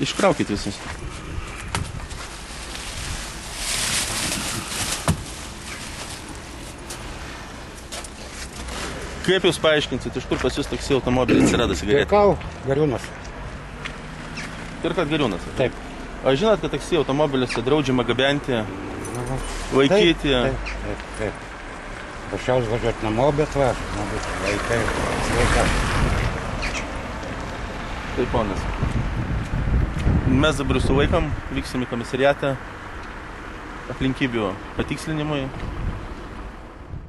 Iškraukit visus. Kaip jūs paaiškinsit, iš kur pas jūs taksi automobilis atsirado cigaretė? Pirkau Gariūnas. Pirkat Gariūnas? Taip. O žinot, kad taksi automobiliuose draudžiama gabenti, laikyti? Taip. Prašiaus važiuoti namo, bet va, vaikai, sveika. Taip, ponas. Mes dabar sulaikam, vyksim į komisariatą aplinkybių patikslinimui.